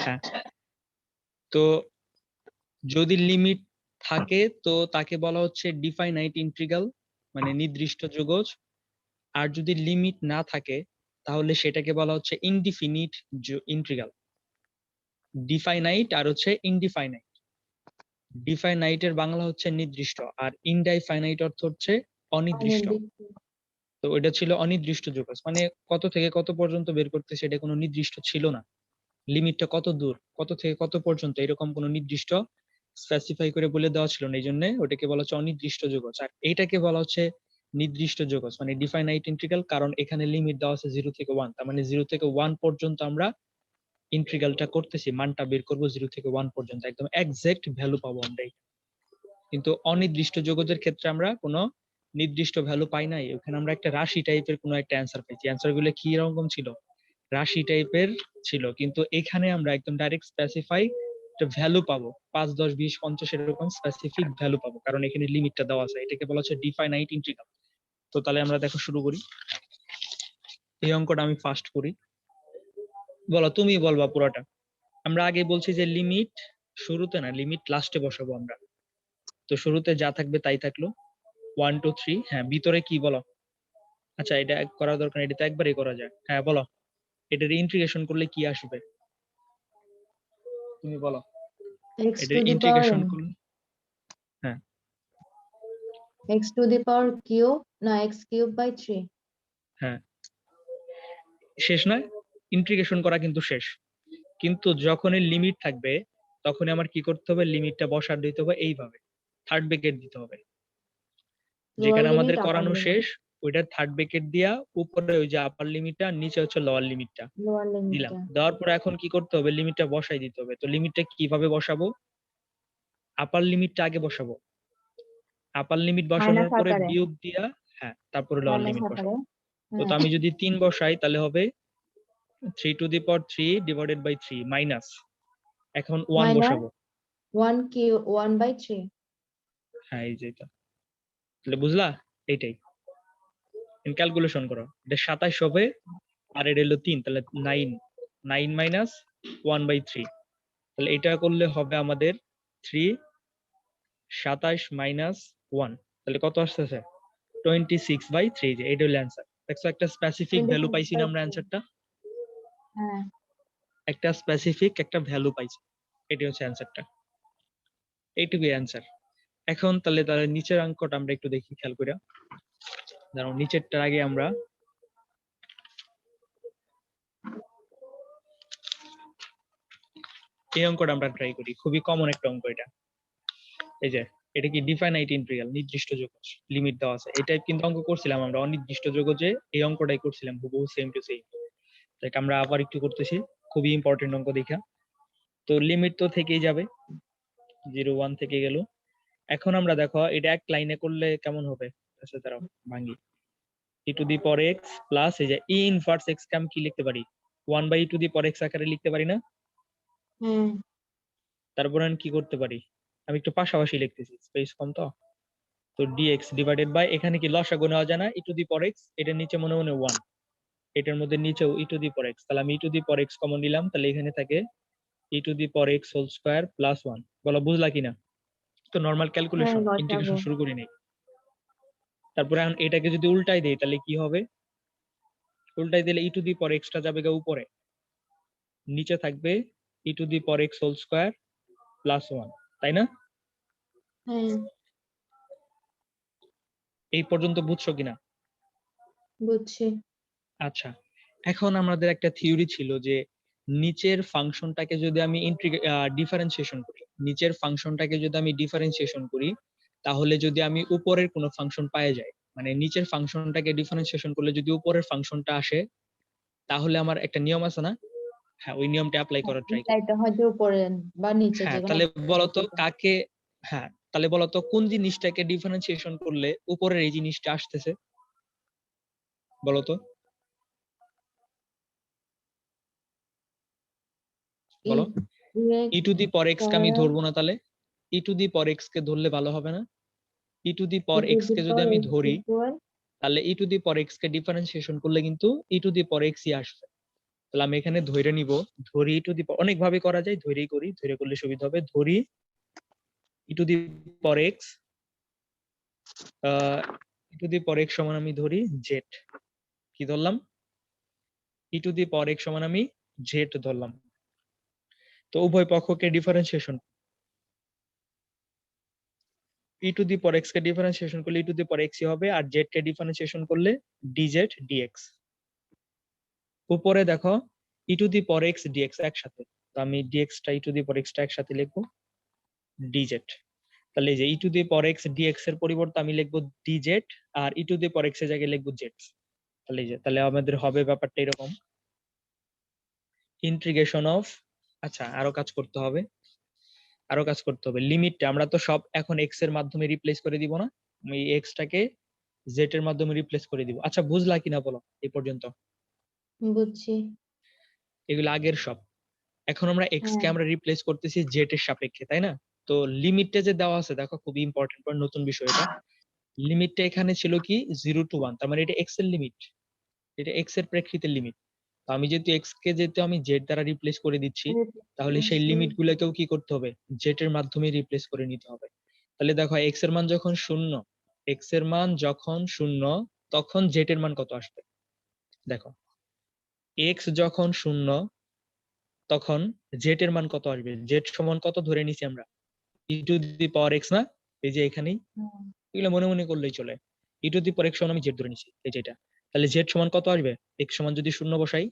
হ্যাঁ, তো যদি লিমিট থাকে তো তাকে বলা হচ্ছে ডিফাইনাইট ইন্টিগ্রাল, মানে নির্দিষ্ট যোগজ। আর যদি লিমিট না থাকে তাহলে সেটাকে বলা হচ্ছে ইনডিফিনিট ইন্টিগ্রাল। ডিফাইনাইট আর হচ্ছে ইনডিফাইনাইট। ডিফাইনাইটের বাংলা হচ্ছে নির্দিষ্ট, আর ইনডিফাইনাইট অর্থ হচ্ছে অনির্দিষ্ট। তো এটা ছিল অনির্দিষ্ট যোগজ, মানে কত থেকে কত পর্যন্ত বের করতে সেটা কোনো নির্দিষ্ট ছিল না। লিমিটটা কত দূর, কত থেকে কত পর্যন্ত, এরকম কোনো নির্দিষ্ট স্পেসিফাই করে বলে দেওয়া ছিল না। এই জন্য ওটাকে বলা হচ্ছে অনির্দিষ্ট যোগজ। আর এইটাকে বলা হচ্ছে নির্দিষ্ট যোগজ, মানে ডিফাইনাইট ইন্টিগ্রাল, কারণ এখানে লিমিট দেওয়া আছে 0 থেকে 1। তার মানে 0 থেকে 1 পর্যন্ত আমরা ইন্টিগ্রালটা করতেছি, মানটা বের করব 0 থেকে 1 পর্যন্ত, একদম এক্সাক্ট ভ্যালু পাবো আমরা। কিন্তু অনির্দিষ্ট যোগজের ক্ষেত্রে আমরা কোনো নির্দিষ্ট ভ্যালু পাই নাই, ওখানে আমরা একটা রাশি টাইপের কোনো একটা অ্যান্সার পাইছি। অ্যান্সার গুলো কি রকম ছিল, রাশি টাইপের ছিল। কিন্তু এখানে আমরা একদম ডাইরেক্ট স্পেসিফাই একটা ভ্যালু পাবো, 5, 10, 20, 50 এরকম স্পেসিফিক ভ্যালু পাবো, কারণ এখানে লিমিটটা দেওয়া আছে। এটাকে বলা হচ্ছে ডিফাইনাইট ইন্টিগ্রাল। তো তাহলে আমরা দেখো শুরু করি। এই অঙ্কটা আমি ফার্স্ট করি। বলো, তুমি বলবা পুরোটা। আমরা আগে বলছি যে লিমিট শুরুতে না, লিমিট লাস্টে বসাবো আমরা। তো শুরুতে যা থাকবে তাই থাকলো, 1, 2, 3। হ্যাঁ, ভিতরে কি বলো? আচ্ছা, এটা করা দরকার, এটা তো একবারই করা যায়। হ্যাঁ বলো, এটার ইন্টিগ্রেশন করলে কি আসবে, তুমি বলো। x এটার to the power ইন্টিগ্রেশন করলে, হ্যাঁ x to the power cube, না x cube by 3। হ্যাঁ, শেষ নয়, ইন্টিগ্রেশন করা কিন্তু শেষ। কিন্তু যখনই লিমিট থাকবে তখনই আমার কি করতে হবে, লিমিটটা বসার দিতে হবে এইভাবে, থার্ড ব্র্যাকেট দিতে হবে। লোয়ার যেখানে আমাদের লিমিট আপার করানো লিমিট। শেষ ওইটা থার্ড ব্র্যাকেট দিয়া উপরে ওই যে আপার লিমিটটা, নিচে হচ্ছে লোয়ার লিমিটটা লোয়ার দিলাম। লিমিটটা দেওয়ার পরে এখন কি করতে হবে, লিমিটটা বসাই দিতে হবে। তো লিমিটটা কিভাবে বসাবো, আপার লিমিটটা আগে বসাবো, আপার লিমিট বসানোর মাইনাস পরে আকারে। বিয়োগ দিয়া, হ্যাঁ তারপরে লোয়ার মাইনাস লিমিট আকারে। বসাবো। তো হ্যাঁ। আমি যদি 3 বসাই তাহলে হবে 3 to the power 3 divided by 3 minus, এখন 1 মাইনাস বসাবো। 1 কিউব 1 by 3। হ্যাঁ এই যে এটা, তাহলে বুঝলা, এইটাই ক্যালকুলেশন করো। এটা 27 হবে, আর এটা হলো 3, তাহলে 9, 9 মাইনাস 1 বাই 3। তাহলে এটা করলে হবে আমাদের 3, 27 মাইনাস 1, তাহলে কত আসতেছে 26/3। যে এটা হলো অ্যান্সার। দেখছো, একটা স্পেসিফিক ভ্যালু 26 পাইছি by না আমরা 3। অ্যান্সারটা, হ্যাঁ। একটা স্পেসিফিক একটা ভ্যালু পাইছি, এটি হচ্ছে অ্যান্সারটা। এইটুকুই অ্যান্সার। এখন তাহলে নিচের অঙ্কটা আমরা একটু দেখি খেয়াল করে। দাঁড়াও, নিচেরটার আগে আমরা এই অঙ্কটা আমরা ট্রাই করি, খুবই কমন একটা অঙ্ক এটা। এই যে এটা কি ডিফাইনাইট ইন্টিগ্রাল, নির্দিষ্ট যোগজ, লিমিট দেওয়া আছে। এটাই কিন্তু অঙ্ক করছিলাম আমরা অনির্দিষ্ট যোগজে, এই অঙ্কটাই করছিলাম হুবহু সেম টু সেম। তাই আমরা আবার একটু করতেছি, খুবই ইম্পর্টেন্ট অঙ্ক দেখা। তো লিমিট তো থেকেই যাবে, 0, 1 থেকে গেল। এখন আমরা দেখো এটা এক লাইনে করলে কেমন হবে। আচ্ছা দাঁড়াও, ভাঙি। e to the power x plus এই যে e ইনভার্স x কে আমি কি লিখতে পারি, 1 by e to the power x আকারে লিখতে পারি না? হ্যাঁ। তারপর আমি কি করতে পারি, আমি একটু পাশাপাশি লিখতেছি, স্পেস কম তো। তো dx ডিভাইডেড বাই, এখানে কি লসাগু নেওয়া যায় না, e to the power x, এটার নিচে মনে মনে 1, এটার মধ্যে নিচেও e to the power x, তাহলে আমি e to the power x common নিলাম, তাহলে এখানে থাকে e to the power x whole square plus 1। বলো বুঝলা কিনা? তো নরমাল হ্যাঁ ক্যালকুলেশন, লসাগু। ইন্টিগ্রেশন শুরু করি নাই। তারপরে এখন এটাকে যদি উল্টাই দেই তাহলে কি হবে, উল্টাই দিলে e to the power x টা যাবে গা উপরে, নিচে থাকবে e to the power x whole square plus 1, তাই না? হ্যাঁ এই পর্যন্ত বুঝছো কিনা? বুঝছি। আচ্ছা, এখন আমাদের একটা থিওরি ছিল যে নিচের ফাংশনটাকে যদি আমি ডিফারেন্সিয়েশন করি, নিচের ফাংশনটাকে যদি আমি ডিফারেন্সিয়েশন করি, তাহলে যদি আমি উপরের কোনো ফাংশন পাওয়া যায়, মানে নিচের ফাংশনটাকে ডিফারেন্সিয়েশন করলে যদি উপরের ফাংশনটা আসে, তাহলে আমার একটা নিয়ম আছে না, হ্যাঁ ওই নিয়মটা অ্যাপ্লাই করার ট্রাই করি। এটা হয়তো উপরে বা নিচে হ্যাঁ যেকোনো তাহলে বলতো একটা। কাকে, হ্যাঁ তাহলে বলতো কোন জিনিসটাকে ডিফারেন্সিয়েশন করলে উপরের এই জিনিসটা আসতেছে, বলতো। বলো, ই টু দি পাওয়ার এক্স কে আমি ধরবো না, তাহলে e to the power x কে ধরলে ভালো হবে না? E to the power x কে যদি আমি ধরি তাহলে e to the power x কে ডিফারেন্সিয়েশন করলে কিন্তু ই টু দি পাওয়ার এক্স ই আসবে। তো তাহলে আমি এখানে ধরে নিব, ধরি টু দি অনেক ভাবে করা যায়, ধরেই করি, ধরে করলে সুবিধা হবে। ধরি e to the power x, e to the power x সমান আমি ধরি জেড। কি ধরলাম? ই টু দি পাওয়ার এক্স সমান আমি জেড ধরলাম। তো উভয় পক্ষকে differentiation, e to the power x কে ডিফারেন্সিয়েশন করলে e to the power x হবে, আর জেড কে ডিফারেন্সিয়েশন করলে ডিজেড ডিএক্স। উপরে দেখো e to the power x d x একসাথে, তো আমি ডিএক্স টা ই টু দি পাওয়ার এক্স টা একসাথে লিখবো ডিজেড। তাহলে এই যে e to the power x d x এর পরিবর্তে আমি লিখবো ডিজেড, আর e to the power x এর জায়গায় লিখবো জেড। তাহলে এই যে, তাহলে আমাদের হবে ব্যাপারটা এরকম, ইন্টিগ্রেশন অফ, আচ্ছা আরো কাজ করতে হবে, আরো কাজ করতে হবে। লিমিটটা আমরা তো সব এখন এক্স এর মাধ্যমে রিপ্লেস করে দিব না, আমি এক্স টাকে জেড এর মাধ্যমে রিপ্লেস করে দিব। আচ্ছা বুঝলা কিনা বলো এই পর্যন্ত? বুঝছি। এগুলো আগের সব। এখন আমরা এক্স কে হ্যাঁ, আমরা রিপ্লেস করতেছি জেড এর সাপেক্ষে, তাই না? তো লিমিটটা যে দেওয়া আছে দেখো, খুবই ইম্পর্টেন্ট পয়েন্ট, নতুন বিষয় এটা। লিমিটটা এখানে ছিল কি 0 to 1, তার মানে এটা এক্স এর লিমিট, এটা এক্স এর প্রেক্ষিতে লিমিট। তো আমি যেহেতু এক্স কে যেহেতু আমি জেড দ্বারা রিপ্লেস করে দিচ্ছি, তাহলে সেই লিমিট গুলোকেও কি করতে হবে, জেড এর মাধ্যমে রিপ্লেস করে নিতে হবে। তাহলে দেখো এক্স এর মান যখন শূন্য, এক্স এর মান যখন শূন্য, তখন জেড এর মান কত আসবে? দেখো এক্স যখন শূন্য, তখন জেড এর মান কত আসবে? জেড সমান কত ধরে নিছি আমরা? ই টু দি পাওয়ার এক্স না? এই যে এখানেই, এগুলো মনে মনে করলেই চলে। ই টু দি পাওয়ার এক্স সমান আমি জেড ধরে নিছি, এই যে এটা। তাহলে জেড সমান কত আসবে? এক্স সমান যদি শূন্য বসাই,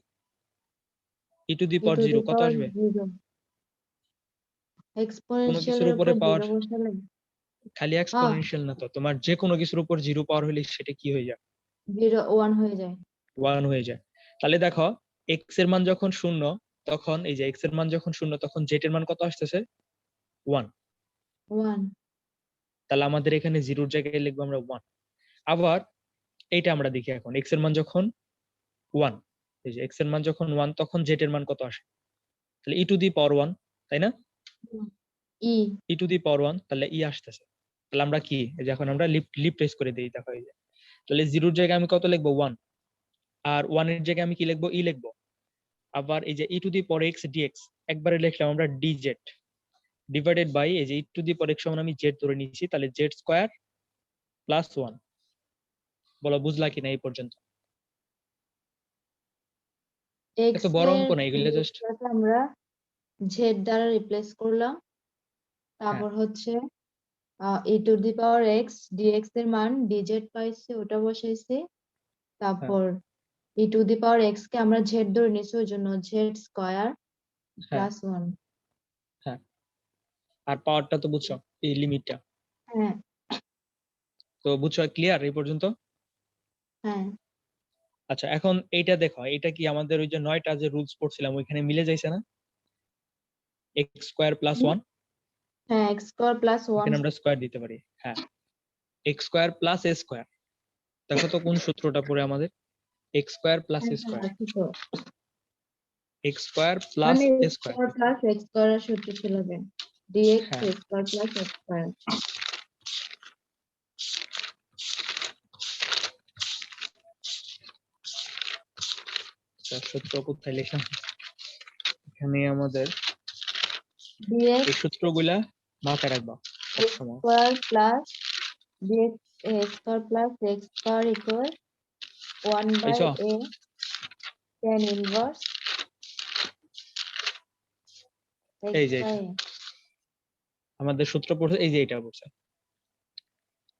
ই to the E power to the 0 কত পাওয়ার আসবে? 0 কোনো এক্সপোনেনশিয়াল কিছুর এর উপরে উপর পাওয়ার, 0 বসালে খালি হ্যাঁ এক্সপোনেনশিয়াল না তো, তোমার যে কোনো কিছুর উপর 0 পাওয়ার হলে সেটা কি হয়ে যায়? 0 1 হয়ে যায়। 1 হয়ে যায়। তাহলে দেখো এক্স এর মান যখন শূন্য, তখন এই যে এক্স এর মান যখন শূন্য, তখন জেড এর মান কত আসতেছে? 1। 1 তাহলে আমাদের এখানে জিরোর জায়গায় লিখবো আমরা 1। আবার এইটা আমরা দেখি এখন, এক্স এর মান যখন 1, এই যে এক্স এর মান যখন 1, তখন জেড এর মান কত আসে? তাহলে ই টু দি পাওয়ার 1, তাই না? ই ই টু দি পাওয়ার 1, তাহলে ই আসতেছে। তাহলে আমরা কি, এই যে এখন আমরা লিপ্লেস করে দিই, দেখো এই যে, তাহলে জিরোর জায়গায় আমি কত লিখবো? 1। আর 1 এর জায়গায় আমি কি লিখবো? ই লিখবো। আবার এই যে e to the power x d x একবারে লিখলাম আমরা ডিজেড, ডিভাইডেড বাই এই যে e to the power x সমান আমি জেড ধরে নিয়েছি, তাহলে জেড স্কয়ার প্লাস 1। বলো বুঝলা কিনা এই পর্যন্ত? এত এক্স বড় এর অঙ্ক না এগুলো, জাস্ট। লিমিটটাকে আমরা জেড দ্বারা রিপ্লেস করলাম, হ্যাঁ তারপর হচ্ছে e to the power x d x এর মান ডিজেড পাইছে ওটা বসাইছি, হ্যাঁ তারপর ই টু দি পাওয়ার এক্স কে আমরা জেড ধরে নিছি, ওই জন্য জেড স্কয়ার হ্যাঁ প্লাস 1। হ্যাঁ। আর পাওয়ারটা তো বুঝছো, এই লিমিটটা হ্যাঁ তো বুঝছো, ক্লিয়ার এই পর্যন্ত? হ্যাঁ আচ্ছা এখন এইটা দেখো, এটা কি আমাদের ওই যে 9টা যে রুলস পড়ছিলাম ওইখানে মিলে যাইছে না? এক্স স্কয়ার প্লাস হুম, 1, হ্যাঁ এক্স স্কয়ার প্লাস 1। এখানে আমরা স্কয়ার দিতে পারি। হ্যাঁ, x square plus a square, দেখো তো কোন সূত্রটা পড়ে আমাদের? X square plus a square, আছে তো, এক্স স্কয়ার প্লাস মানে a x square. Square plus x square এর সূত্র ছিল যে ডিএক্স হ্যাঁ x square plus x square. আচ্ছা, সূত্র কোথায় লিখলাম? এখানে আমাদের এই ডিএক্স সূত্রগুলা মাথায় রাখবা এক্স সবসময়। Square plus dx a square plus x square equal 1 by পাইছো? এ tan ইনভার্স এই এক্স যে বাই এটা আমাদের সূত্র পড়ছে, এই যে এটা পড়ছে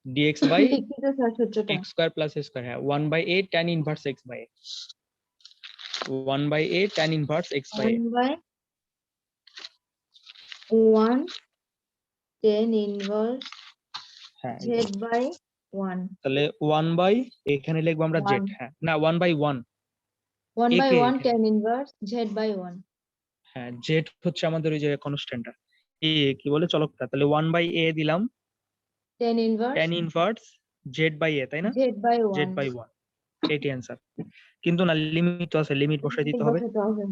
dx বাই লিখিত স্যার সূত্রটা x square plus a square. হ্যাঁ, 1 by a tan inverse x by a, 1 by a tan inverse x by 1 a। By 1 tan inverse হ্যাঁ এই যে, জেড বাই 1 তাহলে 1 বাই, এখানে লিখবো আমরা জেড, 1 হ্যাঁ না 1 বাই 1 1 a বাই কে 1 এখানে, tan ইনভার্স জেড বাই 1 হ্যাঁ জেড হচ্ছে আমাদের ওই যে কনস্ট্যান্টটা, এ কি বলে চলকটা, তাহলে 1 বাই a দিলাম tan inverse tan inverse z by a, তাই না? জেড বাই জেড 1 বাই 1, এটি অ্যান্সার। কিন্তু না, লিমিট তো আছে, লিমিট বসাই দিতে হবে। বসাতে হবে।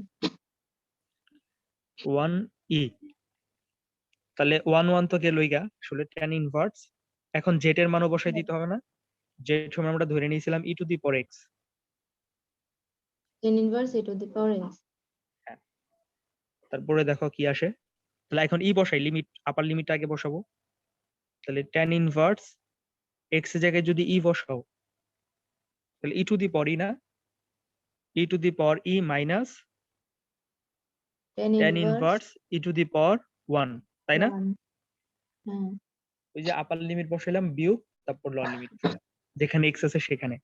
1 e, তাহলে 1 1 তো গেলই গা, আসলে tan ইনভার্স, এখন জেড এর মানও বসাই দিতে হবে না? জেড সময় আমরা ধরে নিয়েছিলাম e to the power x, tan inverse e to the power x তারপরে দেখো কি আসে। তাহলে এখন ই বসাই, লিমিট আপার লিমিট আগে বসাবো। তাহলে tan ইনভার্স x এর জায়গায় যদি ই বসাও তাহলে e to the power e না, e to the power e minus tan tan inverse inverse e to the power 1, তাই না? 1 হ্যাঁ ওই যে আপার লিমিট বসাইলাম বিয়োগ তারপর লোয়ার লিমিট বসাইলাম যেখানে x আছে সেখানে।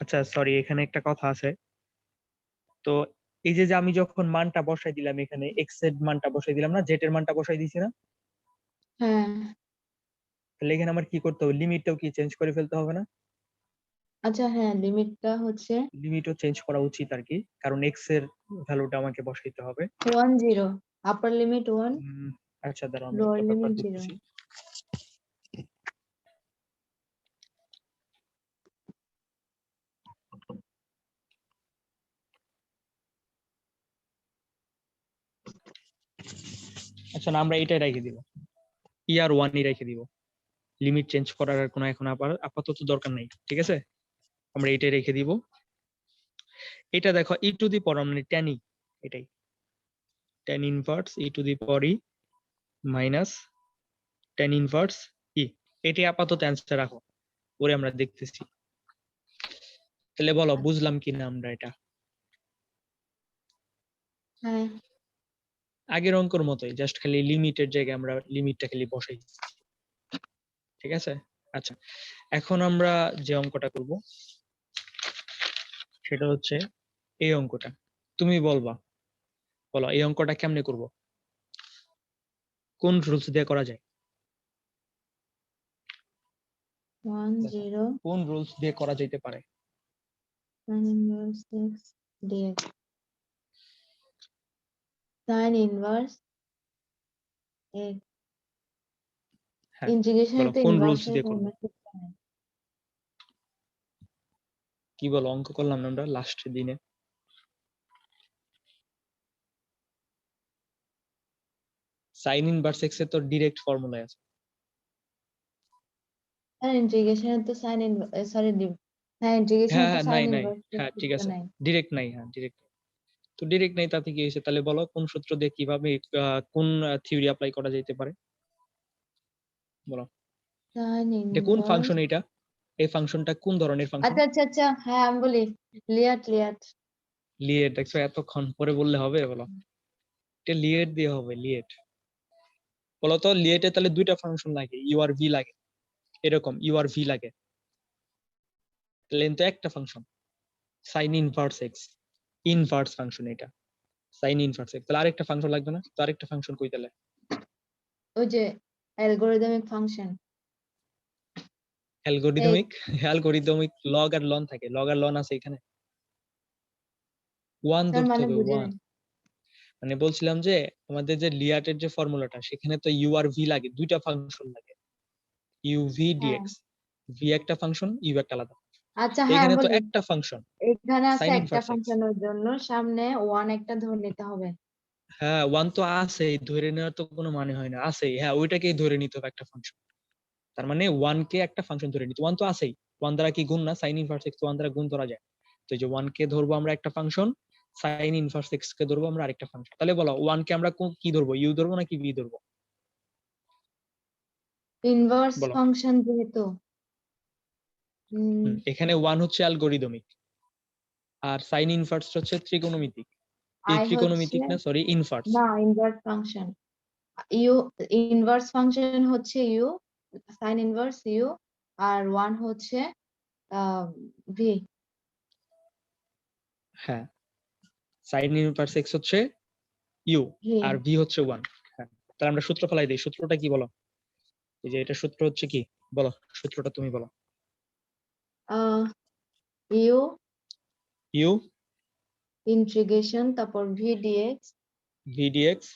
আচ্ছা সরি, এখানে একটা কথা আছে। তো এই যে যে আমি যখন মানটা বসাই দিলাম এখানে x এর মানটা বসাই দিলাম না, z এর মানটা বসাই দিছি না, হ্যাঁ তাহলে এখানে আমার কি করতে হবে, লিমিটটাও কি চেঞ্জ করে ফেলতে হবে না? আচ্ছা হ্যাঁ লিমিটটা হচ্ছে লিমিটও চেঞ্জ করা উচিত আর কি, কারণ x এর ভ্যালুটা আমাকে বসাইতে হবে। 1 0 আপার লিমিট 1 আচ্ছা দাঁড়াও আমি লোয়ার একটা ব্যাপার লিমিট 0 দেখতেছি। আচ্ছা না, আমরা এটাই রেখে দিব, ই আর 1 ই রেখে দিব, লিমিট চেঞ্জ করার আর কোনো এখন আপাতত দরকার নেই, ঠিক আছে? আমরা এটাই রেখে দিব। এটা দেখো ই টু দি পাওয়ার মানে tan ই, এটাই tan inverse e to the power e minus tan inverse e, এটাই আপাতত অ্যান্সার রাখো, পরে আমরা দেখতেছি। তাহলে বলো বুঝলাম কিনা আমরা এটা? হ্যাঁ আগের অঙ্কর মতোই, জাস্ট খালি লিমিটের জায়গায় আমরা লিমিটটা খালি বসাই, ঠিক আছে? আচ্ছা এখন আমরা যে অঙ্কটা করব সেটা হচ্ছে এই অঙ্কটা। তুমি বলবা, বলো এই অঙ্কটা কেমনে করব, কোন রুলস দিয়ে করা যায়? 1 দেখো 0 কোন রুলস দিয়ে করা যেতে পারে। sin inverse x dx sin inverse x হ্যাঁ ইন্টিগ্রেশনে বলো তো কোন রুলস ইনভার্সের দিয়ে করব, কোনো সূত্র নেই। কি বলো অঙ্ক করলাম না আমরা লাস্টের দিনে? সাইন ইনভার্স এক্স এর তো ডিরেক্ট ফর্মুলায় আছে। আর ইন্টিগ্রেশনে তো sin ইনভার্স সরি হ্যাঁ ইন্টিগ্রেশনে হ্যাঁ তো হ্যাঁ sin নাই নাই, ইনভার্স এর হ্যাঁ ঠিক সূত্র আছে, নাই। ডিরেক্ট নাই, হ্যাঁ ডিরেক্ট। তো ডিরেক্ট নাই তাতে কি হয়েছে, তাহলে বলো কোন সূত্র দিয়ে কিভাবে কোন থিওরি অ্যাপ্লাই করা যেতে পারে, বলো। sin এটা কোন ইনভার্স ফাংশন, এটা এই ফাংশনটা কোন ধরনের ফাংশন? আচ্ছা আচ্ছা আচ্ছা হ্যাঁ আমি বলি লিয়াট লিয়াট লিয়েট, দেখছো এতক্ষণ পরে বললে হবে, বলো। এটা লিয়েট দিয়ে হবে, লিয়েট। বলো তো লিয়েটে তাহলে দুইটা ফাংশন লাগে, ইউ আর ভি লাগে, এরকম ইউ আর ভি লাগে, তাহলে কিন্তু একটা function sign inverse x, inverse function এটা, সাইন ইনভার্স এক্স, তাহলে আরেকটা ফাংশন লাগবে না? তো আরেকটা ফাংশন কই তাহলে? ওই যে অ্যালগরিদমিক ফাংশন এই অ্যালগরিদমিক, অ্যালগরিদমিক লগ আর লন থাকে, লগ আর লন আছে এখানে, ওয়ান তার ধরতে মানে হবে, বুঝে ওয়ান। নেই মানে বলছিলাম যে আমাদের যে লিয়াটের যে ফর্মুলাটা সেখানে তো ইউ আর ভি লাগে, দুইটা ফাংশন লাগে, ইউ ভি হ্যাঁ ডিএক্স, ভি একটা ফাংশন ইউ একটা আলাদা, আচ্ছা হ্যাঁ এখানে আমি তো বলি একটা ফাংশন এখানে আছে সাইন একটা ইনভার্স এক্স। ফাংশনের জন্য সামনে ওয়ান একটা ধরে নিতে হবে। হ্যাঁ ওয়ান তো আছেই, ধরে নেওয়ার তো কোনো মানে হয় না, আছেই, হ্যাঁ ওইটাকেই ধরে নিতে হবে একটা ফাংশন, তার মানে ওয়ান কে একটা ফাংশন ধরে নিতে, ওয়ান তো আছেই, ওয়ান দ্বারা কি গুণ না, সাইন ইনভার্স এক্স ওয়ান দ্বারা গুণ ধরা যায়, তো এই যে ওয়ান কে ধরবো আমরা একটা ফাংশন, সাইন ইনভার্স এক্স কে ধরবো আমরা আরেকটা ফাংশন। তাহলে বলো ওয়ান কে আমরা কি ধরবো, ইউ ধরবো নাকি ভি ধরবো, ইনভার্স বলো। ফাংশন যেহেতু এখানে ওয়ান হচ্ছে অ্যালগরিদমিক আর সাইন ইনভার্স হচ্ছে ত্রিকোণমিতিক, এই আই হচ্ছে ত্রিকোণমিতিক না সরি ইনভার্স। না inverse function u inverse function হচ্ছে ইউ সাইন ইনভার্স ইউ আর ওয়ান হচ্ছে ভি হ্যাঁ সাইন ইনভার্স এক্স হচ্ছে ইউ ভি আর ভি হচ্ছে ওয়ান। হ্যাঁ তাহলে আমরা সূত্র ফেলাই দিই, সূত্রটা কি বলো? এই যে এটা সূত্র হচ্ছে কি, বলো সূত্রটা তুমি বলো। ইউ ইউ ইন্টিগ্রেশন তারপর v dx v dx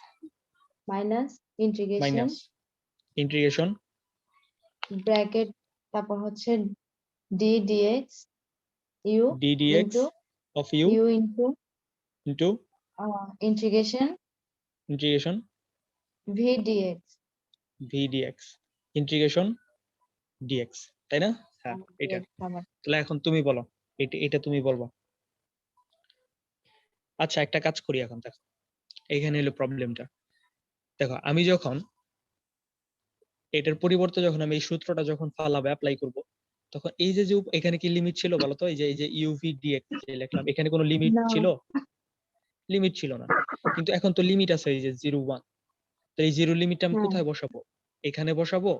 minus integration minus integration bracket তারপর হচ্ছে d dx u d dx into of u u into into integration integration v dx v dx integration dx, তাই না? হ্যাঁ এটা। Dx আবার তাহলে এখন তুমি বলো, এটা এটা তুমি বলবো। আচ্ছা একটা কাজ করি এখন, দেখো এখানে হলো প্রবলেমটা। দেখো আমি যখন এটার পরিবর্তে যখন আমি এই সূত্রটা যখন ফালাবে অ্যাপ্লাই করব, তখন এই যে যে এখানে কি লিমিট ছিল বলতো? এই যে ইউভি ডিএক্স যে লিখলাম, এখানে কোনো লিমিট না ছিল? লিমিট ছিল না। কিন্তু এখন তো লিমিট আছে, এই যে 0 1। তো এই জিরো লিমিটটা আমি হ্যাঁ কোথায় বসাবো? এখানে বসাবো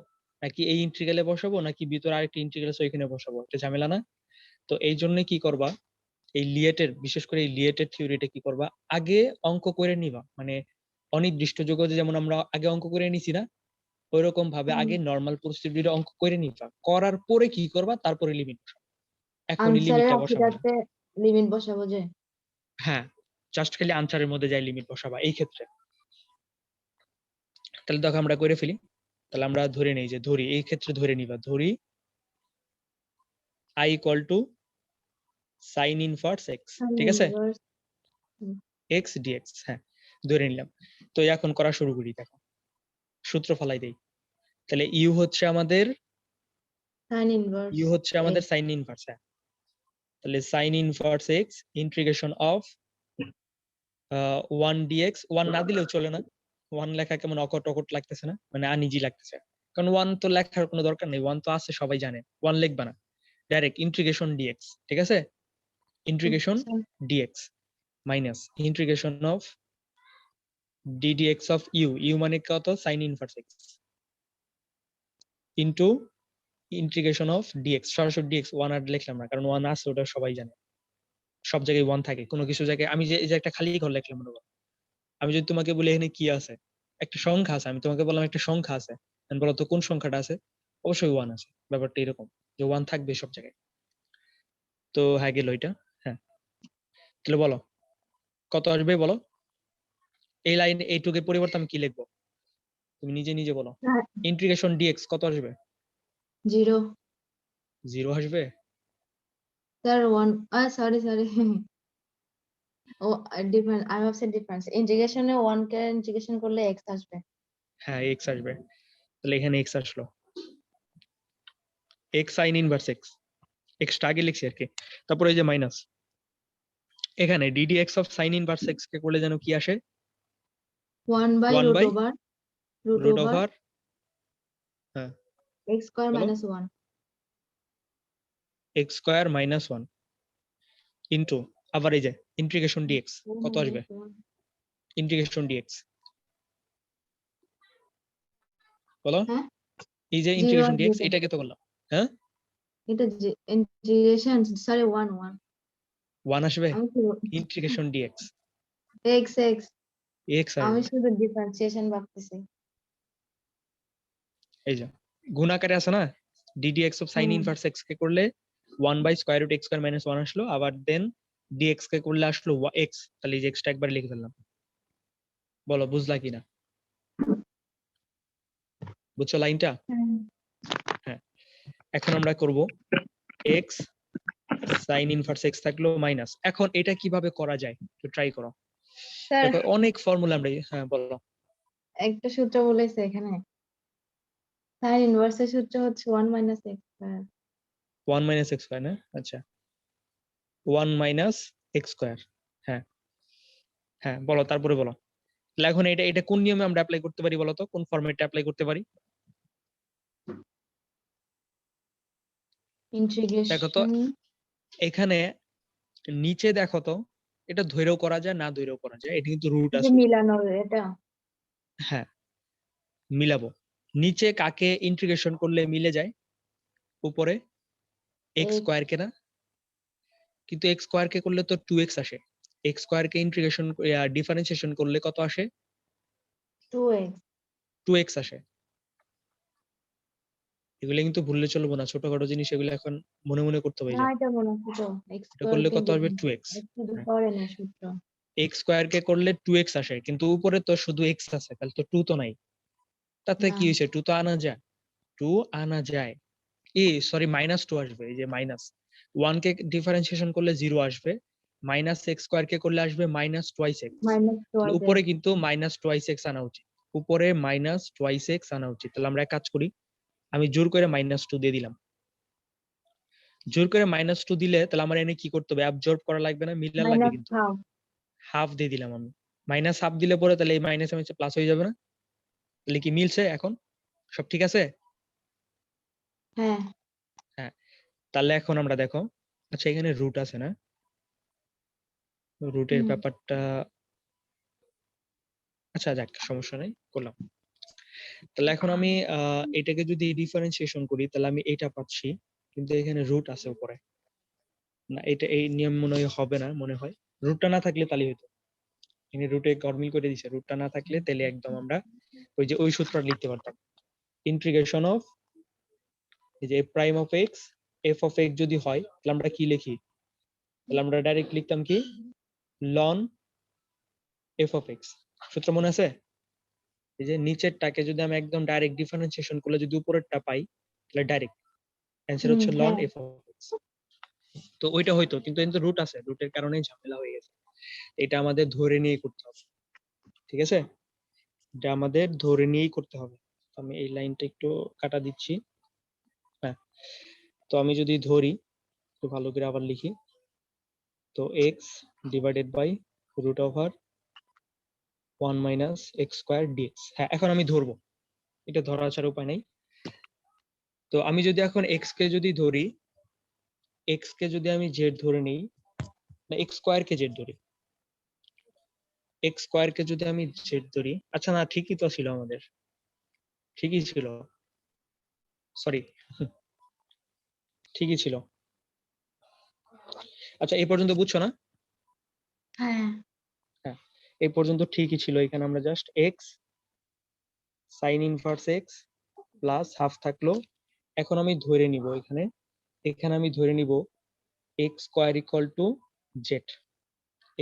নাকি এই ইন্টিগ্রালে বসাবো নাকি ভিতরে আরেকটা ইন্টিগ্রাল আছে ওইখানে বসাবো? এটা ঝামেলা না? তো এই জন্য কি করবা, এই লিয়েটের, বিশেষ করে এই লিয়েটের থিওরিটা কি করবা, আগে অঙ্ক করে নিবা। মানে অনির্দিষ্ট যোগজে যেমন আমরা আগে অঙ্ক করে নিছি না, ওইরকম ভাবে আগে নরমাল প্রসিডিউরে অঙ্ক করে নিবা, করার পরে কি করবা, তারপরে লিমিট বসাবা। এখনই আনসারের লিমিটটা বসাবা না। আশিটাতে লিমিট বসাবো যে। হ্যাঁ, জাস্ট খালি আনসারের মধ্যে যাই লিমিট বসাবা এই ক্ষেত্রে। তাহলে দেখো আমরা করে ফেলি। তাহলে আমরা ধরে নেই, যে ধরি, এই ক্ষেত্রে ধরে নিবা, ধরি i equal to sin inverse x, ঠিক আছে, ইনভার্স x dx। হ্যাঁ, ধরে নিলাম। তো এখন করা শুরু করি, দেখো সূত্র ফলাই দেই। তাহলে u হচ্ছে আমাদের sign inverse x sin inverse. হ্যাঁ, তাহলে sin inverse x integration of 1 dx। 1 না দিলেও চলে না, 1 লেখা কেমন অকট অকট লাগতেছে না, মানে আনইজি লাগতেছে। কারণ 1 তো লেখার কোনো দরকার নেই, 1 তো আছে সবাই জানে, 1 লিখবা না, ডাইরেক্ট ইন্টিগ্রেশন dx, ঠিক আছে, ইন্টিগ্রেশন আচ্ছা dx minus integration of ddx of u মানে কত, sin inverse x, into integration of dx, সরাসরি dx। 1 আর লিখলাম না, কারণ 1 আছে, ওটা সবাই জানে, সব জায়গায় 1 থাকে। কোনো কিছু জায়গায় আমি যে এই যে একটা খালি ঘর লিখলাম মনে করো, আমি যদি তোমাকে বলি এখানে কি আছে, একটা সংখ্যা আছে, আমি তোমাকে বললাম একটা সংখ্যা আছে, আমি বলো তো কোন সংখ্যাটা আছে? অবশ্যই 1 আছে। ব্যাপারটা এরকম যে 1 থাকবে সব জায়গায়। তো হ্যাঁ, গেল এটা। হ্যাঁ, তাহলে বলো কত আসবে বলো, এই লাইন এইটুকের পরিবর্তে আমি কি লিখবো, তুমি নিজে নিজে বলো। ইন্টিগ্রেশন ডিএক্স কত আসবে? 0 0 আসবে? স্যার 1 সরি সরি ও ডিফারেন্স আই ভাবছি ডিফারেন্স ইন্টিগ্রেশনে 1 কে ইন্টিগ্রেশন করলে x আসবে। হ্যাঁ, এক্স আসবে। তাহলে এখানে এক্স আসলো, এক্স সাইন ইনভার্স এক্স, এক্সটা আগে লিখছি আর কি। তারপরে এই যে মাইনাস, এখানে d d x of sine inverse x কে করলে যেন কি আসে? 1 by 1 root by over root root over over, হ্যাঁ x স্কয়ার বলো, minus 1 x square minus 1 into, আবার এই যে ইন্টিগ্রেশন ডিএক্স কত আসবে? মাইনাস 1 ইন্টিগ্রেশন ডিএক্স বলো, হ্যাঁ এই যে 0 ইন্টিগ্রেশন আসবে ডিএক্স তো। এটাকে তো করলাম। হ্যাঁ, এটা ইন্টিগ্রেশন সরি 1 1 1 আসবে, আমি শুধু integration dx x x x আমি আসবে। শুধু ডিফারেন্সিয়েশন ভাবতেছি। এই যে গুণাকারে আছে না, d d x of sine hmm inverse x কে করলে 1 by square root x square minus 1 আসলো, আবার দেন ডিএক্স কে করলে আসলো এক্স। তাহলে এই যে এক্সটা একবার লিখে ফেললাম। বলো বুঝলা কিনা, বুঝছো লাইনটা? হুম। হ্যাঁ, এখন আমরা করব এক্স সাইন ইনভার্স এক্স থাকলো মাইনাস। এখন এটা কিভাবে করা যায় একটু ট্রাই করো। স্যার দেখো অনেক ফর্মুলা আমরা, হ্যাঁ বলো। একটা সূত্র বলেছে এখানে সাইন ইনভার্সের সূত্র হচ্ছে 1 minus x square. 1 minus x square না, আচ্ছা 1 মাইনাস এক্স স্কয়ার। হ্যাঁ হ্যাঁ, বলো তারপরে বলো। তাহলে এখন এটা এটা কোন নিয়মে আমরা অ্যাপ্লাই করতে পারি বলো তো, কোন ফরম্যাটে অ্যাপ্লাই করতে পারি? দেখো তো ইন্টিগ্রেশন এখানে নিচে দেখো তো, এটা ধৈরেও করা যায় না ধৈরেও করা যায়, এটা কিন্তু রুট যে আছে। মিলানোর এটা হ্যাঁ, মিলাবো। নিচে কাকে ইন্টিগ্রেশন করলে মিলে যায়? উপরে এক্স x স্কয়ার কে না, কিন্তু এক্স স্কয়ার কে করলে তো 2x আসে। এক্স স্কয়ার কে ইন্টিগ্রেশন ডিফারেন্সিয়েশন করলে কত আসে? 2x 2x আসে। এগুলো কিন্তু ভুললে চলবো না, ছোটখাটো জিনিস এগুলো এখন মনে মনে করতে হবে। না যে এটা মনে আছে তো x এটা স্কয়ার করলে কে কত আসবে? 2x। শুধু করে না সূত্র এক্স স্কয়ার কে করলে 2x আসে, কিন্তু উপরে তো শুধু x আছে, তাহলে তো 2 তো নাই। তাতে না কি হয়েছে, 2 তো আনা যায়, 2 আনা যায়। সরি -2 আসবে, এই যে মাইনাস 1 কে ডিফারেন্সিয়েশন করলে 0 আসবে, মাইনাস এক্স স্কয়ার কে করলে আসবে মাইনাস টোয়াইস এক্স। মাইনাস তাহলে টুয়াইস উপরে x কিন্তু মাইনাস টোয়াইস এক্স আনা উচিত, উপরে মাইনাস টোয়াইস এক্স আনা উচিত। তাহলে আমরা এক কাজ করি, আমি জোর করে -2 দিয়ে দিলাম। জোর করে -2 দিলে তাহলে আমার এনে কি করতে হবে, অ্যাবজর্ব করা লাগবে না, মিলা লাগবে মাইনাস কিন্তু। হাফ হাফ দিয়ে দিলাম আমি, মাইনাস হাফ দিলে পরে তাহলে এই মাইনাস মাইনাস প্লাস হয়ে যাবে না? তাহলে কি মিলছে এখন? সব ঠিক আছে? হ্যাঁ হ্যাঁ, তাহলে এখন আমরা দেখো, আচ্ছা এখানে রুট আছে না, রুটের হুম ব্যাপারটা, আচ্ছা যাক সমস্যা নাই, করলাম। তাহলে এখন আমি এটাকে যদি ডিফারেন্সিয়েশন করি তাহলে আমি এটা পাচ্ছি, কিন্তু এখানে রুট আছে উপরে। না, এটা এই নিয়ম মনে হয় হবে না, মনে হয় রুটটা না থাকলে তাহলে হতো। এখানে রুটে গরমিল করে দিছে, রুটটা না থাকলে তাহলে একদম আমরা ওই যে ওই সূত্রটা লিখতে পারতাম, ইন্টিগ্রেশন অফ এই যে prime of x F of x যদি হয় তাহলে আমরা কি লিখি, তাহলে আমরা ডাইরেক্ট লিখতাম কি লন এফ অফ এক্স। সূত্র মনে আছে? এই যে নিচেরটাকে যদি আমি একদম ডাইরেক্ট ডিফারেন্সিয়েশন করলে যদি উপরেরটা পাই তাহলে ডাইরেক্ট অ্যান্সার হচ্ছে লন হ্যাঁ এফ অফ এক্স। তো ওইটা হইতো, কিন্তু কিন্তু রুট আছে, রুটের কারণেই ঝামেলা হয়ে গেছে। এটা আমাদের ধরে নিয়ে করতে হবে, ঠিক আছে? এটা আমাদের ধরে নিয়েই করতে হবে। আমি এই লাইনটা একটু কাটা দিচ্ছি। হ্যাঁ, তো আমি যদি ধরি, একটু ভালো করে আবার লিখি, তো x divided by root over 1 minus x square dx. হ্যাঁ, এখন আমি ধরবো, এটা ধরা ছাড়া উপায় নাই। তো আমি যদি এখন এক্স কে যদি ধরি, এক্স কে যদি আমি জেড ধরে নিই, না এক্স স্কোয়ার কে জেড ধরি, এক্স স্কোয়ার কে যদি আমি জেড ধরি, আচ্ছা না ঠিকই তো ছিল আমাদের, ঠিকই ছিল, সরি ঠিকই ছিল। আচ্ছা এই পর্যন্ত বুঝছো না? হ্যাঁ হ্যাঁ, এই পর্যন্ত ঠিকই ছিল। এখানে আমরা just x sine inverse x plus half থাকলো। এখন আমি ধরে নিব এখানে, এখানে আমি ধরে নিব x square equal to Z.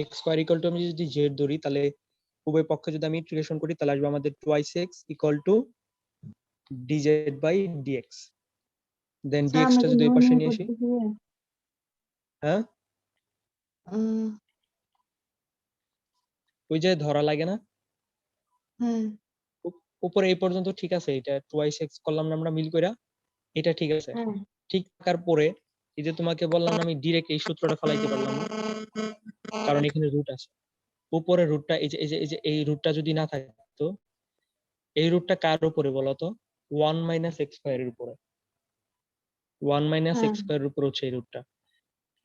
X square equal to আমি যদি জেড ধরি তাহলে উভয় পক্ষে যদি আমি ইন্টিগ্রেশন করি তাহলে আসবে আমাদের twice x equal to dz by dx. Then sir dx আমরা টা কি যদি নো এই নো পাশে নিয়ে আসি, করতেছি? হ্যাঁ উম, ওই যে ধরা লাগে না, হ্যাঁ উপরে এই পর্যন্ত ঠিক আছে, এটা টুয়াইস এক্স করলাম না আমরা মিল কইরা, এটা ঠিক আছে। হ্যাঁ ঠিক থাকার পরে এই যে তোমাকে বললাম না আমি ডিরেক্ট এই সূত্রটা ফলাইতে পারলাম না, কারণ এখানে রুট আছে। উপরে রুটটা এই যে এই রুটটা যদি না থাকতো, এই রুটটা কার উপরে বলতো? 1 মাইনাস এক্স স্কয়ারের উপরে, 1 মাইনাস হ্যাঁ এক্স স্কয়ারের উপর হচ্ছে এই রুটটা।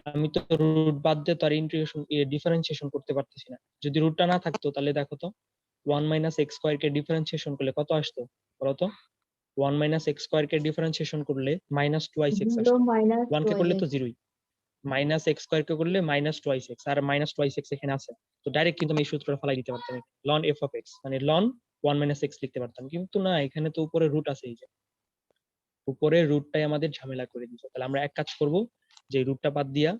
আমি তো রুট বাদ দিয়ে তার ইন্টিগ্রেশন ডিফারেন্সিয়েশন করতে পারতেছি না। যদি রুটটা না থাকতো তাহলে দেখো তো 1 মাইনাস এক্স স্কয়ার কে ডিফারেন্সিয়েশন করলে কত আসতো বলতো? 1 মাইনাস এক্স স্কয়ার কে ডিফারেন্সিয়েশন করলে মাইনাস টুয়াইস এক্স 0 আসতো। মাইনাস 1 কে টু করলে তো এক্স। জিরোই, মাইনাস এক্স স্কয়ার কে করলে মাইনাস টুয়াইস এক্স, আর মাইনাস টুয়াইস এক্স এখানে আছে। তো ডাইরেক্ট কিন্তু আমি এই সূত্রটা ফলাই দিতে পারতাম, লন এফ অফ এক্স মানে লন 1 মাইনাস এক্স লিখতে পারতাম, কিন্তু না, এখানে তো উপরে রুট আছে, এই যে উপরের রুটটাই আমাদের ঝামেলা করে দিচ্ছে। তাহলে আমরা এক কাজ করব, যে রুটটা বাদ দিয়া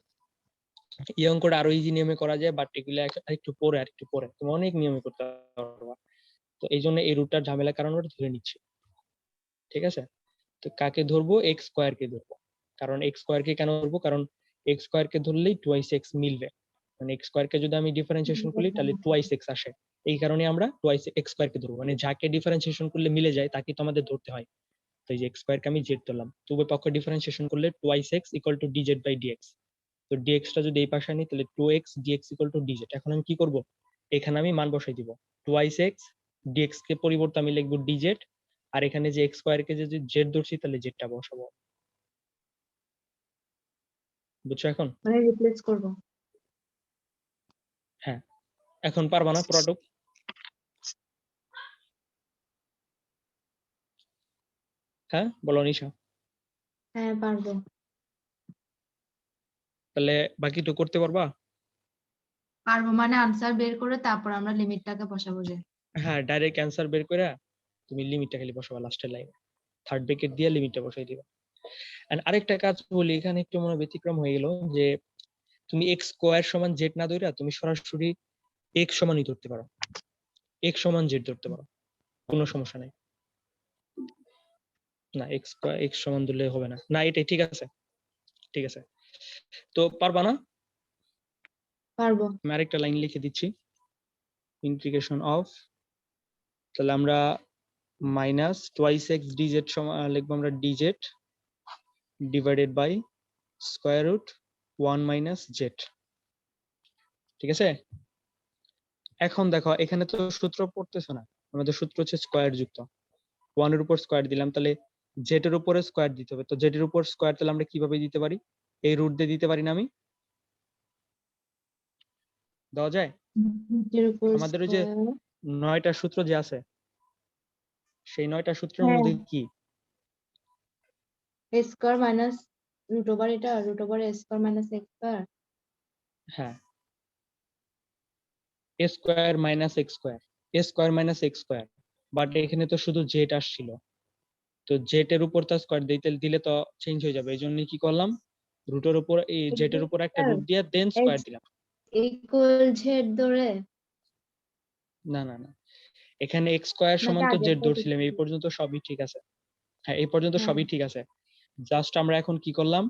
এই অঙ্কটা আরো ইজি নিয়মে করা যায়, বাট এগুলো একটু পরে, আর একটু পরে তুমি অনেক নিয়মে করতে পারবা। তো এই জন্য এই রুটটার ঝামেলার কারণে ওটা ধরে নিচ্ছি, ঠিক আছে? তো কাকে ধরবো? এক্স স্কোয়ার কে ধরবো। কারণ এক্স স্কোয়ার কে কেন ধরবো? কারণ এক্স স্কোয়ার কে ধরলেই টুয়াইস এক্স মিলবে, মানে এক্স স্কোয়ার কে যদি আমি ডিফারেন্সিয়েশন করি তাহলে টুয়াইস এক্স আসে। এই কারণে আমরা টুয়াইস এক্স স্কোয়ার কে ধরবো, মানে যাকে ডিফারেন্সিয়েশন করলে মিলে যায় তাকে তো আমাদের ধরতে হয়। তো এই যে এক্স স্কোয়ার কে আমি জেড ধরলাম, তো উভয় পক্ষ ডিফারেন্সিয়েশন করলে twice x equal to dz by dx. তো ডিএক্স টা যদি এই পাশে আনি তাহলে 2x dx equal to DZ. এখন আমি কি করব? এখানে আমি মান বসাই দিব, টুয়াইস এক্স ডিএক্স কে পরিবর্তে আমি লিখবো ডিজেড, আর এখানে যে এক্স স্কোয়ার কে যদি জেড ধরছি তাহলে জেডটা বসাবো। বুঝছো এখন? মানে রিপ্লেস করব। হ্যাঁ, এখন পারবা না পুরাটুক? হ্যাঁ বলো নিশা। হ্যাঁ পারবো। তাহলে বাকিটুকু করতে পারবা? পারবো মানে আনসার বের করে তারপর আমরা লিমিটটাকে বসাবো যে। হ্যাঁ, ডাইরেক্ট অ্যান্সার বের করে তুমি লিমিটটা খালি বসাবা লাস্টের লাইনে, থার্ড ব্র্যাকেট দিয়ে লিমিটটা বসাই দিবা। এন্ড আরেকটা কাজ বলি, এখানে একটু মনে ব্যতিক্রম হয়ে গেল, যে তুমি এক্স স্কোয়ার সমান জেড না ধরে তুমি সরাসরি এক্স সমানই ধরতে পারো, এক্স সমান জেড ধরতে পারো, কোনো সমস্যা নাই। না, এক্স এক্স সমান ধরলে হবে না, না এটাই ঠিক আছে, ঠিক আছে। তো পারবা না? পারবো। আমি আরেকটা লাইন লিখে দিচ্ছি, ইন্টিগ্রেশন অফ, তাহলে আমরা মাইনাস টুয়াইস এক্স ডিজেড সমান লিখবো আমরা dz divided by square root 1 minus z, ঠিক আছে? এখন দেখো এখানে তো সূত্র পড়তেছো না, আমাদের সূত্র হচ্ছে স্কয়ার যুক্ত। 1 এর উপর স্কয়ার দিলাম, তাহলে জেড এর উপরে স্কয়ার দিতে হবে। তো জেড এর উপর স্কয়ার তাহলে আমরা কিভাবে দিতে পারি? এই রুট দিয়ে দিতে পারি না আমি? দেওয়া যায়? এর উপর আমাদের ওই যে স্কয়ার। 9টা সূত্র যে আছে, সেই 9টা সূত্রের হ্যাঁ, মধ্যে কি? A square minus root over এটা root over a square minus x square. হ্যাঁ, a square minus x square, a square minus x square. But এখানে তো শুধু জেড আসছিল, তো জেড এর উপর তো স্কয়ার দিতে দিলে তো চেঞ্জ হয়ে যাবে। এই জন্য কি করলাম, রুটের উপর এই জেড এর উপর একটা রুট দিয়ে দেন স্কয়ার এক্স দিলাম। ইকুয়াল জেড ধরে না না না, এখানে এক্স স্কয়ার নাকি সমান তো জেড আগেরটা ধরছিলাম, ঠিক এই পর্যন্ত সবই ঠিক আছে। হ্যাঁ, এই পর্যন্ত হ্যাঁ সবই ঠিক আছে। জাস্ট আমরা এখন কি করলাম,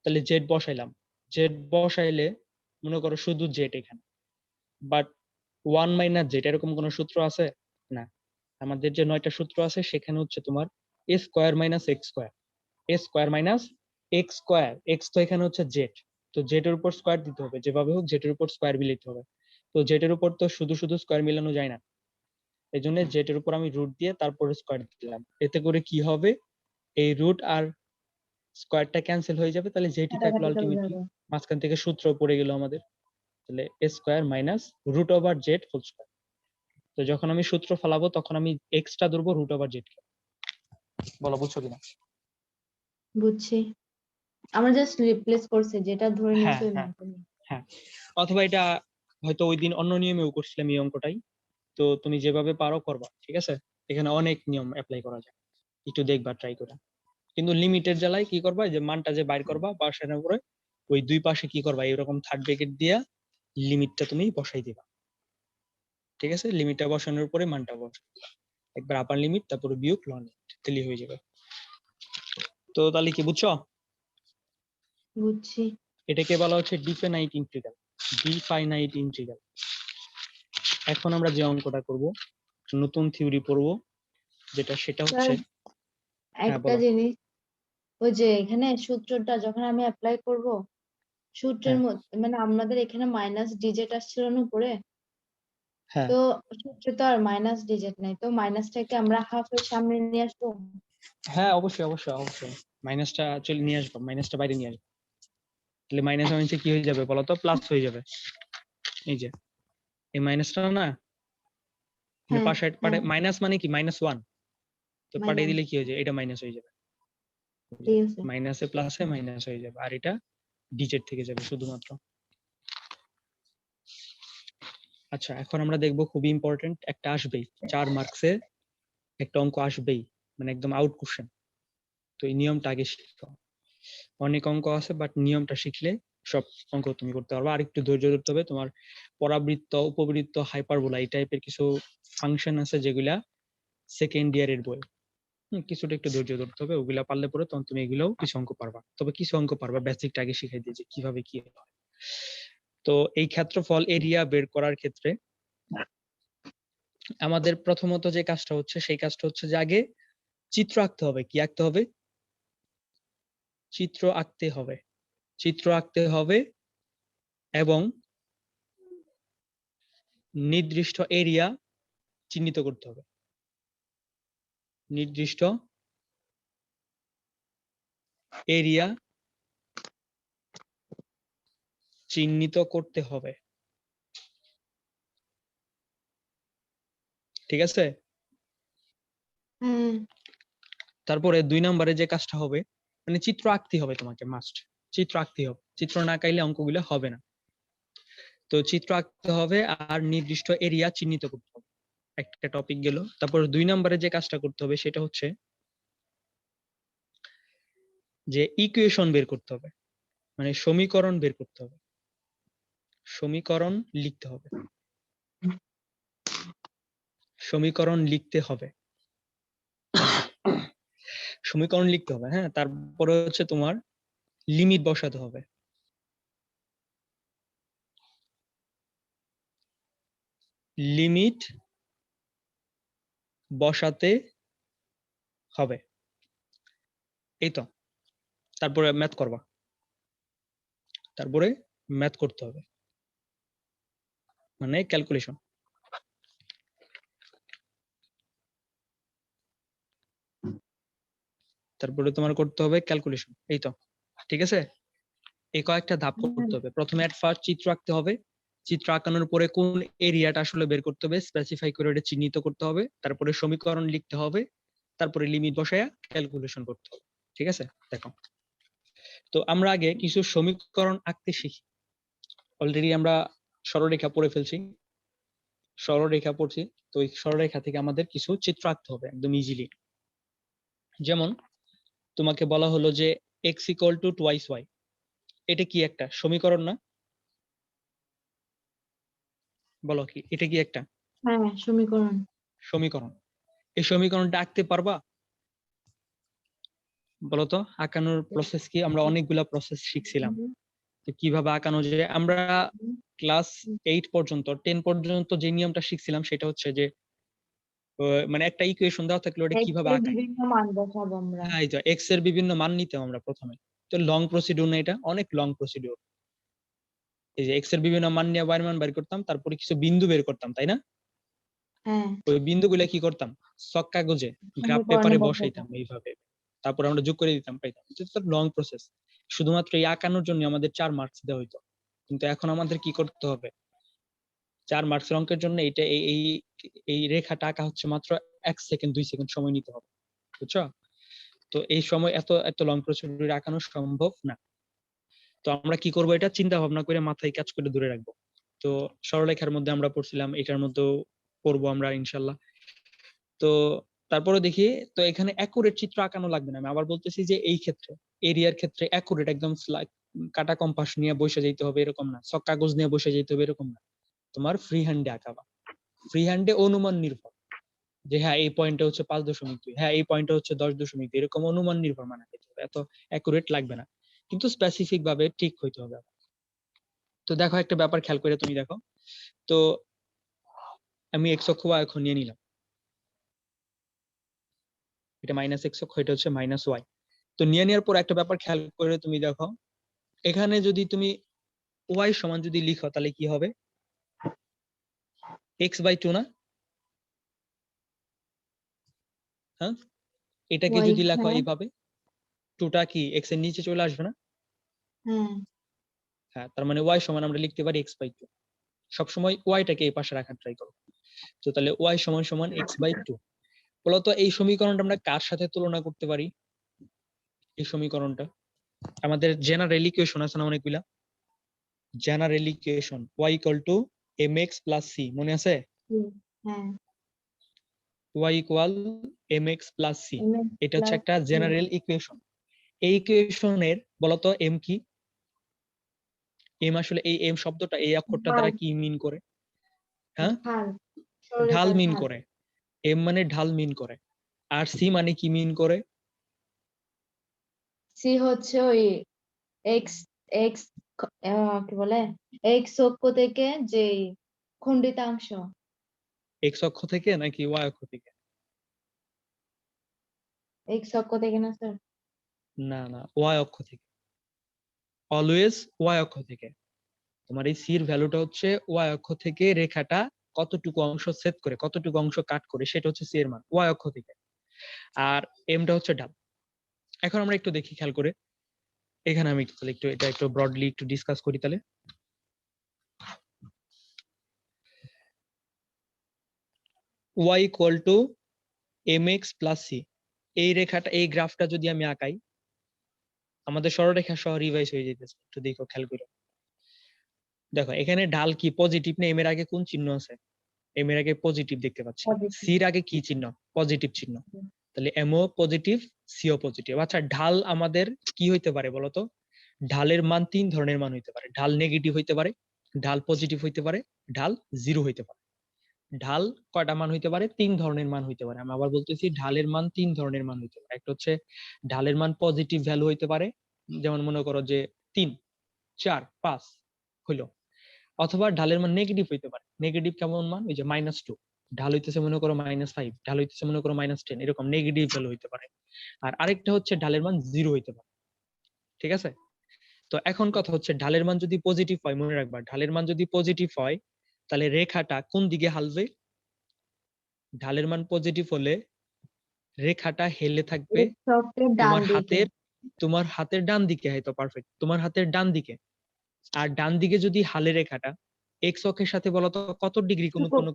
তাহলে জেড বসাইলাম। জেড বসাইলে মনে করো শুধু জেড এখানে, বাট 1 - জেড এরকম কোন সূত্র আছে না। আমাদের যে 9টা সূত্র আছে সেখানে হচ্ছে তোমার a square minus x square, a square minus x square, x তো এখানে হচ্ছে জেড। তো জেড এর উপর স্কয়ার দিতে হবে, যেভাবে হোক জেড এর উপর স্কয়ার মিলাতে হবে। তো জেড এর উপর তো শুধু শুধু স্কয়ার মিলানো যায় না, এই জন্য জেড এর উপর আমি রুট দিয়ে তারপরে স্কয়ার দিলাম। এতে করে কি হবে, এই রুট আর স্কয়ারটা ক্যান্সেল হয়ে যাবে, তাহলে যেটি থাকলো কাটাকাটি চলে আলটিমেটলি যাবে। মাঝখান থেকে সূত্র পড়ে গেল আমাদের। তাহলে a square minus root over z whole square. তো যখন আমি সূত্র ফলাবো তখন আমি এক্সটা ধরবো রুট ওভার জেড কে। বলো বুঝছো কিনা? বুঝছি, আমরা জাস্ট রিপ্লেস করছি, যেটা ধরে নিয়েছি হ্যাঁ ওই হ্যাঁ মানটা নিয়ে। হ্যাঁ, অথবা এটা হয়তো ওই দিন অন্য নিয়মেও করছিলাম এই অঙ্কটাই। তো তুমি যেভাবে পারো করবা, ঠিক আছে? এখানে অনেক নিয়ম অ্যাপ্লাই করা যায়, একটু দেখবা ট্রাই করে। কিন্তু লিমিটের জ্বালায় কি করবা, যে মানটা যে বাইর করবা পার্সেন্টের উপরে, ওই দুই পাশে কি করবা, এরকম থার্ড ব্র্যাকেট দিয়া লিমিটটা তুমি বসাই দিবা। ঠিক আছে, লিমিটটা বসানোর পরে মানটা বসাই দিবা। একবার আপার লিমিট তারপরে বিয়োগ লোয়ার লিমিট, তাহলে হয়ে যাবে। তো তাহলে কি বুঝছো? বুঝছি। এটাকে বলা হচ্ছে ডিফাইনাইট ইন্টিগ্রাল। Definite integral. এখন আমরা যে অঙ্কটা করব, নতুন থিওরি পড়বো, যেটা সেটা স্যার, হচ্ছে, হ্যাঁ একটা বলো। জিনিস, ওই যে এখানে সূত্রটা যখন আমি অ্যাপ্লাই করব, সূত্রের হ্যাঁ মধ্যে মানে আমাদের এখানে মাইনাস ডিজিট আসছিল না উপরে, হ্যাঁ তো সূত্রে তো আর মাইনাস ডিজিট নাই, তো মাইনাসটাকে আমরা হাফ এর সামনে নিয়ে আসবো। হ্যাঁ, অবশ্যই অবশ্যই অবশ্যই মাইনাসটা চলে নিয়ে আসবো, মাইনাসটা বাইরে নিয়ে আসবো। তাহলে মাইনাস নিচে কি হয়ে যাবে বলো তো, প্লাস হয়ে যাবে। এই যে এই মাইনাসটা না, হ্যাঁ পাশে হ্যাঁ, মাইনাস মানে কি, -1, তো পাঠিয়ে মাইনাস, দিলে কি হয়ে যায়, এটা মাইনাস হয়ে যাবে। ঠিক আছে। মাইনাসে প্লাসে মাইনাস হয়ে যাবে, আর এটা ডিজিট থেকে যাবে শুধুমাত্র। আচ্ছা, এখন আমরা দেখবো খুবই ইম্পর্টেন্ট একটা আসবেই, 4 মার্কসে একটা অঙ্ক আসবেই, মানে একদম আউট কোশ্চেন। তো এই নিয়মটা আগে শিখো। অনেক অঙ্ক আছে বাট নিয়মটা শিখলে সব অঙ্ক তুমি করতে পারবে। আর একটু ধৈর্য ধরতে হবে। তোমার পরাবৃত্ত, উপবৃত্ত, হাইপারবোলা এই টাইপের কিছু ফাংশন আছে যেগুলা সেকেন্ড ইয়ারের বই। কিছুটা একটু ধৈর্য ধরতে হবে, ওগুলা পারলে পরে তখন তুমি এগুলোও কিছু অঙ্ক পারবা। তবে কিছু অঙ্ক পারবা, বেসিকটা আগে শিখাই দিয়ে যে কিভাবে কি হয়। তো এই ক্ষেত্রফল এরিয়া বের করার ক্ষেত্রে আমাদের প্রথমত যে কাজটা হচ্ছে, সেই কাজটা হচ্ছে যে আগে চিত্র আঁকতে হবে। কি আঁকতে হবে? চিত্র আঁকতে হবে। চিত্র আঁকতে হবে এবং নির্দিষ্ট এরিয়া চিহ্নিত করতে হবে। নির্দিষ্ট এরিয়া চিহ্নিত করতে হবে। ঠিক আছে? হ্যাঁ, তারপরে 2 নম্বরে যে কাজটা হবে, মানে চিত্র আঁকতে হবে তোমাকে, মাস্ট চিত্র আঁকতে হবে। চিত্র না আঁকাইলে অঙ্কগুলো হবে না। তো চিত্র আঁকতে হবে আর নির্দিষ্ট এরিয়া চিহ্নিত করতে হবে। একটা টপিক গেল। তারপর 2 নম্বরে যে কাজটা করতে হবে সেটা হচ্ছে যে ইকুয়েশন বের করতে হবে, মানে সমীকরণ বের করতে হবে। সমীকরণ লিখতে হবে। সমীকরণ লিখতে হবে। সমীকরণ লিখতে হবে, হ্যাঁ। তারপরে হচ্ছে তোমার লিমিট বসাতে হবে। লিমিট বসাতে হবে, এই তো। তারপরে ম্যাথ করবা। তারপরে ম্যাথ করতে হবে, মানে ক্যালকুলেশন। তারপরে তোমার করতে হবে ক্যালকুলেশন, এই তো, ঠিক আছে। এই কয়েকটা ধাপ হুম, করতে হবে। প্রথমে এট ফার্স্ট চিত্র আঁকতে হবে, চিত্র আঁকানোর পরে কোন এরিয়াটা আসলে বের করতে হবে স্পেসিফাই করে এটা চিহ্নিত করতে হবে, তারপরে সমীকরণ লিখতে হবে, তারপরে লিমিট বসায়া ক্যালকুলেশন করতে হবে, ঠিক আছে। দেখো, তো আমরা আগে কিছু সমীকরণ আঁকতে শিখি। অলরেডি আমরা সরলরেখা পড়ে ফেলছি, সরলরেখা পড়ছি, তো এই সরলরেখা থেকে আমাদের কিছু চিত্র আঁকতে হবে একদম ইজিলি। যেমন তোমাকে বলা হলো যে x equal to twice y, এটা কি একটা সমীকরণ না? বলো কি এটা কি একটা হ্যাঁ, সমীকরণ। সমীকরণ? এই সমীকরণটা আঁকতে পারবা? বলতো আঁকানোর প্রসেস কি? আমরা অনেকগুলা প্রসেস শিখছিলাম, তো কিভাবে আঁকানো যায়। আমরা ক্লাস 8 পর্যন্ত 10 পর্যন্ত যে নিয়মটা শিখছিলাম সেটা হচ্ছে যে মানে একটা ইকুয়েশন দেওয়া থাকলে ওটা X কিভাবে এর আঁকায়। বিভিন্ন মান বসাবো আমরা। হ্যাঁ, এই যে এক্স এর বিভিন্ন মান নিতে আমরা প্রথমে, তো লং প্রসিডিউর না, এটা অনেক লং প্রসিডিউর। এই যে এক্স এর বিভিন্ন মান নিয়ে বাইরের মান বের করতাম, তারপরে কিছু বিন্দু বের করতাম, তাই না? হ্যাঁ, ওই বিন্দুগুলা কি করতাম, চক কাগজে গ্রাফ সমীকরণে পেপারে বসাবো। বসাইতাম এইভাবে, তারপর আমরা যোগ করে দিতাম, পাইতাম। এটা তো লং প্রসেস। শুধুমাত্র এই আঁকানোর জন্য আমাদের 4 মার্কস দেওয়া হইতো, কিন্তু এখন আমাদের কি করতে হবে, 4 মার্কসের অঙ্কের জন্য এটা এই এই এই রেখাটা আঁকা হচ্ছে মাত্র 1 সেকেন্ড 2 সেকেন্ড সময় নিতে হবে, বুঝছো? তো এই সময় এত এত লং প্রসিডিউর আঁকানো সম্ভব না। তো আমরা কি করব, এটা চিন্তা ভাবনা করে মাথায় কাজ করে ধরে রাখবো। তো সরলরেখার মধ্যে আমরা পড়ছিলাম, এটার মধ্যেও পড়বো আমরা ইনশাল্লাহ। তো তারপরে দেখি, তো এখানে অ্যাকুরেট চিত্র আঁকানো লাগবে না। আমি আবার বলতেছি যে এই ক্ষেত্রে এরিয়ার ক্ষেত্রে অ্যাকুরেট একদম কাটা কম্পাস নিয়ে বসে যেতে হবে এরকম না, সব কাগজ নিয়ে বসে যেতে হবে এরকম না। তোমার ফ্রি হ্যান্ডে আঁকাবা, ফ্রি হ্যান্ডে অনুমান নির্ভর, যে হ্যাঁ এই পয়েন্টটা হচ্ছে 5.2, হ্যাঁ এই পয়েন্টটা হচ্ছে 10.2, এরকম অনুমান নির্ভর মানে এত অ্যাকুরেট লাগবে না, কিন্তু স্পেসিফিক ভাবে ঠিক হইতে হবে। তো দেখো একটা ব্যাপার খেয়াল করে তুমি দেখো, তো আমি এক্স অক্ষ বা অক্ষ নিয়ে নিলাম, এটা মাইনাস এক্স অক্ষ, এটা হচ্ছে মাইনাস ওয়াই। তো নিয়ে নেওয়ার পর একটা ব্যাপার খেয়াল করে তুমি দেখো, এখানে যদি তুমি ওয়াই সমান যদি লিখো তাহলে কি হবে, x/2 না? হ্যাঁ, এটাকে ওয়াই, যদি লেখো হ্যাঁ, এইভাবে, টুটা কি এক্স এর নিচে চলে আসবে না? হ্যাঁ, হ্যাঁ, তার মানে ওয়াই সমান আমরা লিখতে পারি x/2। সবসময় ওয়াইটাকে এই পাশে রাখার ট্রাই করো। তো তাহলে ওয়াই সমান সমান x/2। বলতো এই সমীকরণটা আমরা কার সাথে তুলনা করতে পারি? এই সমীকরণটা আমাদের জেনারেল ইকুয়েশন আছে না অনেকগুলা, general equation y equal to mx plus c, মনে আছে? হ্যাঁ, y equal mx plus c, mx এটা হচ্ছে প্লাস একটা জেনারেল ইকুয়েশন। এই ইকুয়েশনের বলতো m কি? m আসলে এই m শব্দটা এই অক্ষরটা ঢাল, দ্বারা কি মিন করে? হ্যাঁ, ঢাল, ঢাল সরলরেখার মিন ঢাল। করে, m মানে ঢাল মিন করে। আর c মানে কি মিন করে? সি হচ্ছে ওই এক্স, এক্স কি বলে, এক্স অক্ষ থেকে যে খণ্ডিতাংশ। x অক্ষ থেকে নাকি y অক্ষ থেকে? এক্স অক্ষ থেকে না স্যার? না না, y অক্ষ থেকে, অলওয়েজ y অক্ষ থেকে। তোমার এই সির ভ্যালুটা হচ্ছে ওয়াই অক্ষ থেকে রেখাটা কতটুকু অংশ ছেদ করে, কতটুকু অংশ কাট করে, সেটা হচ্ছে সি এর মান ওয়াই অক্ষ থেকে। আর এমটা হচ্ছে ঢাল। এখন আমরা একটু দেখি খেয়াল করে, এখানে আমি তাহলে একটু এটা একটু ব্রডলি একটু ডিসকাস করি তাহলে। Y equal to m x plus c, এই রেখাটা এই গ্রাফটা যদি আমি আঁকাই, আমাদের সরলরেখা সহ রিভাইজ হয়ে যেতেছে, একটু দেখো খেয়াল করে। দেখো এখানে ঢাল কি পজিটিভ না? এম এর আগে কোন চিহ্ন আছে? এম এর আগে পজিটিভ দেখতে পাচ্ছি। পজিটিভ। সির আগে কি চিহ্ন? পজিটিভ চিহ্ন। তাহলে এমও পজিটিভ, সিও পজিটিভ। আচ্ছা ঢাল আমাদের কি হইতে পারে বলতো? ঢালের মান 3 ধরনের মান হইতে পারে। ঢাল নেগেটিভ হইতে পারে, ঢাল পজিটিভ হইতে পারে, ঢাল জিরো হইতে পারে। ঢাল কয়টা মান হইতে পারে? 3 ধরনের মান হইতে পারে। আমি আবার বলতেছি ঢালের মান 3 ধরনের মান হইতে পারে। একটা হচ্ছে ঢালের মান পজিটিভ ভ্যালু হইতে পারে, যেমন মনে করো যে 3, 4, 5 হইলো। অথবা ঢালের মান নেগেটিভ হইতে পারে। নেগেটিভ কেমন মান? ওই যে -2। ঢাল হইতেছে মনে করো -5, ঢাল হইতেছে মনে করো -10, এরকম নেগেটিভ ভ্যালু হইতে পারে। আর আরেকটা হচ্ছে ঢালের মান জিরো হইতে পারে, ঠিক আছে? তো এখন কথা হচ্ছে ঢালের মান যদি পজিটিভ হয়, মনে রাখবা ঢালের মান যদি পজিটিভ হয় তাহলে রেখাটা কোন দিকে হালবে? ঢালের মান পজিটিভ হলে রেখাটা হেলে থাকবে x অক্ষের ডান দিকে। তোমার হাতের ডান দিকে, হয়তো পারফেক্ট, তোমার হাতের ডান দিকে। আর ডান দিকে যদি হালে রেখাটা এক্স অক্ষের সাথে বলতো কত ডিগ্রি কোন কোন